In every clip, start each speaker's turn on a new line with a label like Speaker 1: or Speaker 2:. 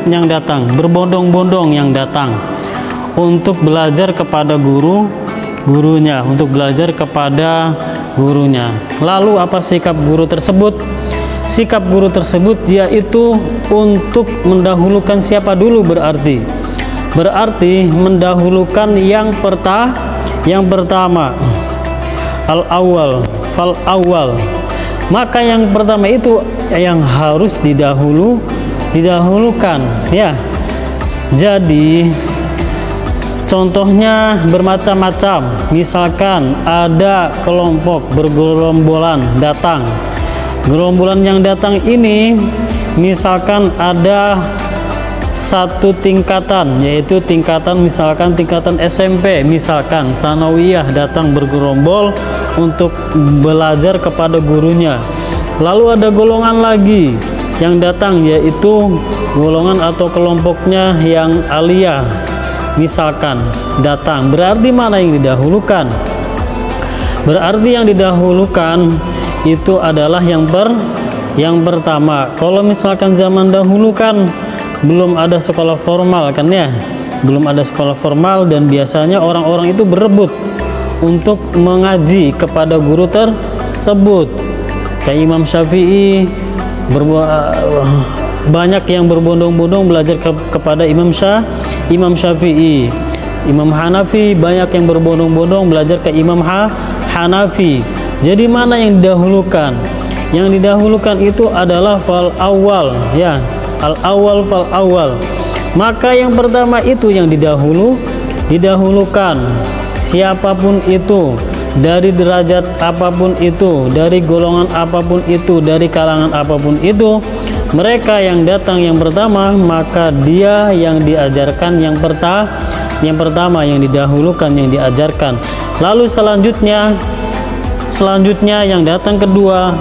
Speaker 1: yang datang, berbondong-bondong yang datang untuk belajar kepada gurunya, untuk belajar kepada gurunya. Lalu apa sikap guru tersebut? Sikap guru tersebut yaitu untuk mendahulukan siapa dulu, berarti mendahulukan yang pertama, al-awwal fal awwal. Maka yang pertama itu yang harus didahulukan ya. Jadi contohnya bermacam-macam. Misalkan ada kelompok bergerombolan datang. Gerombolan yang datang ini misalkan ada satu tingkatan, yaitu misalkan tingkatan SMP, misalkan sanawiyah datang bergerombol untuk belajar kepada gurunya. Lalu ada golongan lagi yang datang, yaitu golongan atau kelompoknya yang aliyah misalkan datang. Berarti mana yang didahulukan? Berarti yang didahulukan itu adalah yang pertama. Kalau misalkan zaman dahulu kan belum ada sekolah formal kan ya, belum ada sekolah formal, dan biasanya orang-orang itu berebut untuk mengaji kepada guru tersebut. Kayak Imam Syafi'i banyak yang berbondong-bondong belajar kepada Imam Syafi'i. Imam Hanafi banyak yang berbondong-bondong belajar ke Imam Hanafi. Jadi mana yang didahulukan? Yang didahulukan itu adalah fal awal ya, al-awwal fal awal. Maka yang pertama itu yang didahulukan. Siapapun itu, dari derajat apapun itu, dari golongan apapun itu, dari kalangan apapun itu, mereka yang datang yang pertama, maka dia yang diajarkan yang pertama, yang didahulukan, yang diajarkan. Lalu selanjutnya yang datang kedua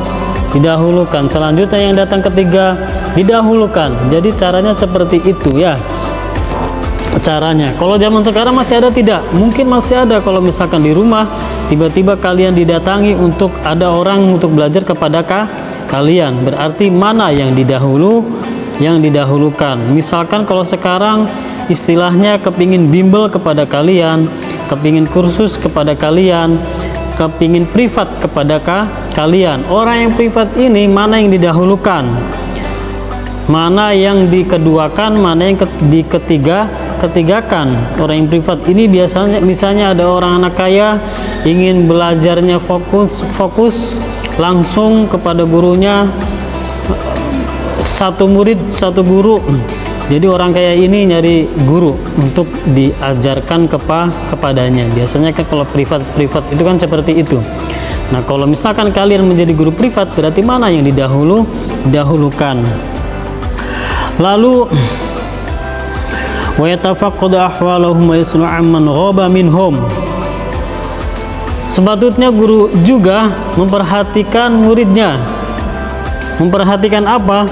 Speaker 1: didahulukan, selanjutnya yang datang ketiga didahulukan. Jadi caranya seperti itu ya, caranya. Kalau zaman sekarang masih ada tidak? Mungkin masih ada. Kalau misalkan di rumah tiba-tiba kalian didatangi untuk ada orang untuk belajar kepada kalian, berarti mana yang didahulukan. Misalkan kalau sekarang istilahnya kepingin bimbel kepada kalian, kepingin kursus kepada kalian, kepingin privat kepada kalian. Orang yang privat ini mana yang didahulukan, mana yang dikeduakan, mana yang ketigakan. Orang yang privat ini biasanya, misalnya ada orang anak kaya ingin belajarnya fokus langsung kepada gurunya, satu murid satu guru. Jadi orang kaya ini nyari guru untuk diajarkan kepadanya. Biasanya kan kalau privat itu kan seperti itu. Nah, kalau misalkan kalian menjadi guru privat, berarti mana yang didahulukan. Lalu wa yatafaqqadu ahwalahum wa yaslu amman ghaba minhum. Sepatutnya guru juga memperhatikan muridnya. Memperhatikan apa?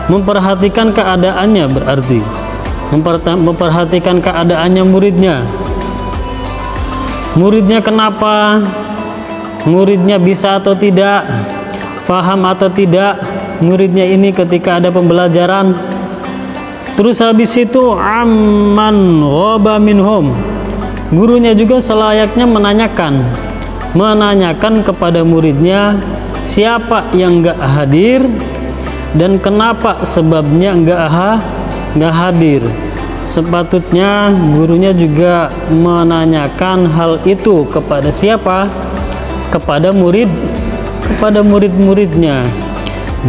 Speaker 1: Memperhatikan keadaannya, berarti memperhatikan keadaannya muridnya. Muridnya kenapa? Muridnya bisa atau tidak? Faham atau tidak muridnya ini ketika ada pembelajaran? Terus habis itu amman ghaba minhum. Gurunya juga selayaknya menanyakan kepada muridnya siapa yang enggak hadir dan kenapa sebabnya enggak hadir. Sepatutnya gurunya juga menanyakan hal itu kepada siapa? Kepada murid-muridnya.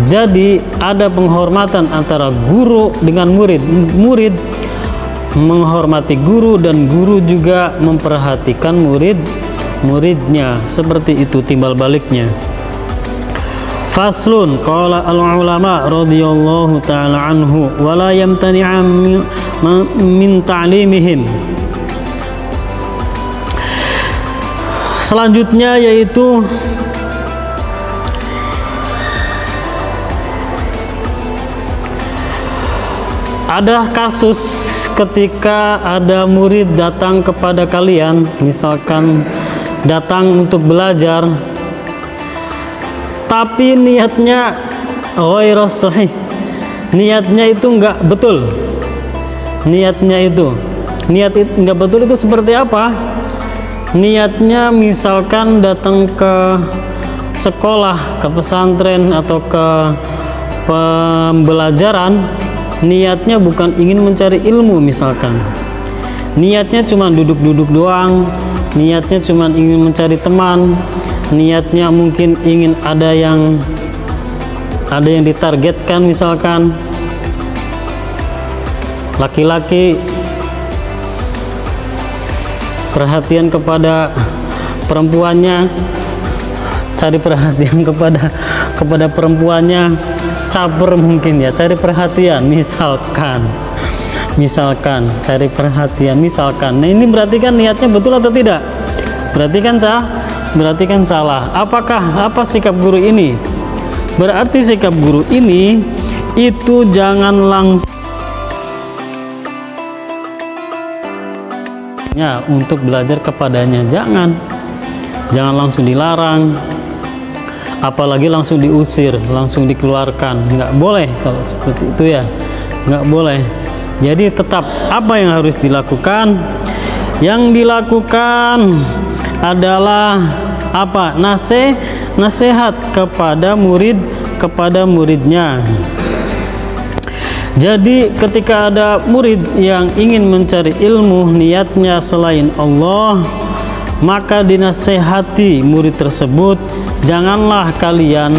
Speaker 1: Jadi ada penghormatan antara guru dengan murid. Murid menghormati guru dan guru juga memperhatikan muridnya. Seperti itu timbal baliknya. Faslun qala al-ulama radhiyallahu ta'ala anhu wa la yamtani'a min ta'limihim. Selanjutnya yaitu ada kasus ketika ada murid datang kepada kalian, misalkan datang untuk belajar tapi niatnya ghairu sahih, niatnya itu enggak betul, niatnya itu. Niat itu nggak betul itu seperti apa? Niatnya misalkan datang ke sekolah, ke pesantren atau ke pembelajaran, niatnya bukan ingin mencari ilmu misalkan. Niatnya cuma duduk-duduk doang, niatnya cuma ingin mencari teman, niatnya mungkin ingin ada yang ditargetkan, misalkan laki-laki perhatian kepada perempuannya, cari perhatian kepada perempuannya, caper mungkin ya, cari perhatian misalkan cari perhatian misalkan. Nah, ini berarti kan niatnya betul atau tidak? Berarti kan salah. Apa sikap guru ini? Berarti sikap guru ini itu jangan langsung ya untuk belajar kepadanya, jangan langsung dilarang, apalagi langsung diusir, langsung dikeluarkan, nggak boleh kalau seperti itu ya, nggak boleh. Jadi tetap apa yang harus dilakukan? Yang dilakukan adalah apa? Nasihat kepada muridnya. Jadi ketika ada murid yang ingin mencari ilmu, niatnya selain Allah, maka dinasehati murid tersebut, janganlah kalian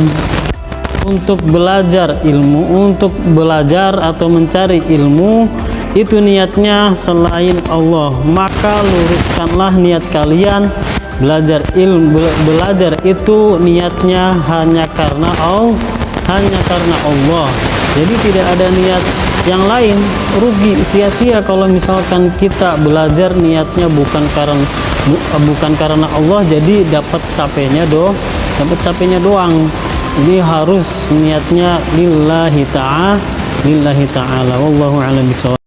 Speaker 1: untuk belajar ilmu, untuk belajar atau mencari ilmu itu niatnya selain Allah, maka luruskanlah niat kalian. Belajar itu niatnya hanya karena Allah. Jadi tidak ada niat yang lain. Rugi, sia-sia kalau misalkan kita belajar niatnya bukan karena Allah, jadi dapat capeknya doang. Ini harus niatnya lillahi ta'ala. Wallahu a'lam bishawab.